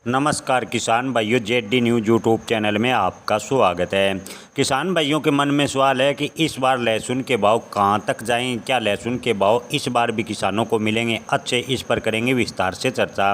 नमस्कार किसान भाइयों, जेड न्यूज़ यूट्यूब चैनल में आपका स्वागत है। किसान भाइयों के मन में सवाल है कि इस बार लहसुन के भाव कहां तक जाएं, क्या लहसुन के भाव इस बार भी किसानों को मिलेंगे अच्छे, इस पर करेंगे विस्तार से चर्चा।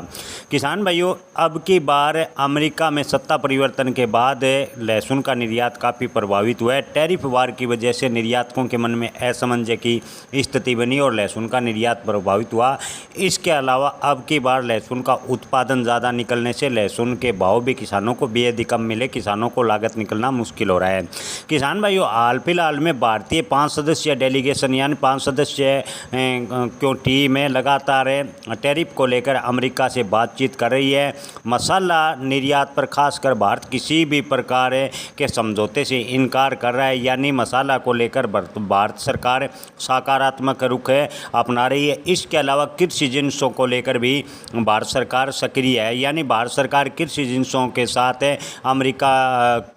किसान भाइयों, अब की बार अमेरिका में सत्ता परिवर्तन के बाद लहसुन का निर्यात काफ़ी प्रभावित हुआ है। टैरिफ वार की वजह से निर्यातकों के मन में असमंजस की स्थिति बनी और लहसुन का निर्यात प्रभावित हुआ। इसके अलावा अब की बार लहसुन का उत्पादन ज़्यादा निकलने से लहसुन के भाव भी किसानों को बेहद कम मिले, किसानों को लागत निकलना मुश्किल हो रहा है। किसान भाइयों, हाल फिलहाल में भारतीय 5 सदस्यीय डेलीगेशन यानी 5 सदस्यीय क्यों टीम में लगातार टैरिफ को लेकर अमेरिका से बातचीत कर रही है। मसाला निर्यात पर खासकर भारत किसी भी प्रकार के समझौते से इनकार कर रहा है, यानी मसाला को लेकर भारत सरकार सकारात्मक रुख अपना रही है। इसके अलावा कृषि जिन्सों को लेकर भी भारत सरकार सक्रिय है, यानी भारत सरकार कृषि जिन्सों के साथ अमेरिका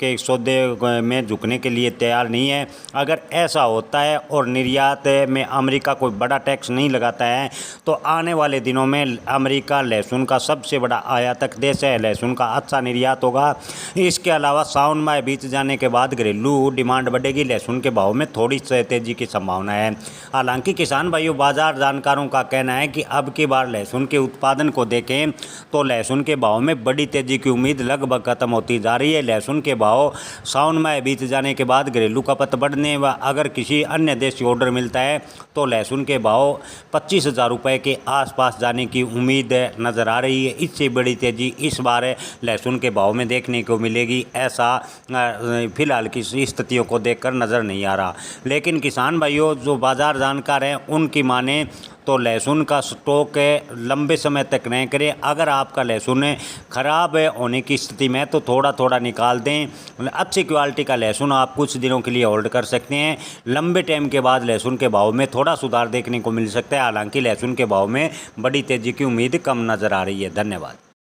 के सौदे में झुकने के लिए तैयार नहीं है। अगर ऐसा होता है और निर्यात में अमेरिका कोई बड़ा टैक्स नहीं लगाता है तो आने वाले दिनों में अमेरिका लहसुन का सबसे बड़ा आयातक देश है, लहसुन का अच्छा निर्यात होगा। इसके अलावा सावन माह बीत जाने के बाद घरेलू डिमांड बढ़ेगी, लहसुन के भाव में थोड़ी तेजी की संभावना है। हालांकि किसान भाइयों, बाजार जानकारों का कहना है कि अब की बार लहसुन के उत्पादन को देखें तो लहसुन के भाव में बड़ी तेजी की उम्मीद लगभग खत्म होती जा रही है। लहसुन के भाव सावन माह बीत जाने के बाद घरेलू खपत बढ़ने व अगर किसी अन्य देश से ऑर्डर मिलता है तो लहसुन के भाव 25,000 रुपये के आसपास जाने की उम्मीद नज़र आ रही है। इससे बड़ी तेज़ी इस बार लहसुन के भाव में देखने को मिलेगी, ऐसा फिलहाल की स्थितियों को देखकर नज़र नहीं आ रहा। लेकिन किसान भाइयों, जो बाजार जानकार हैं उनकी माने तो लहसुन का स्टॉक लंबे समय तक नहीं करें। अगर आपका लहसुन ख़राब होने की स्थिति में तो थोड़ा थोड़ा निकाल दें। अच्छी क्वालिटी का लहसुन आप कुछ दिनों के लिए होल्ड कर सकते हैं। लंबे टाइम के बाद लहसुन के भाव में थोड़ा सुधार देखने को मिल सकता है। हालांकि लहसुन के भाव में बड़ी तेज़ी की उम्मीद कम नज़र आ रही है। धन्यवाद।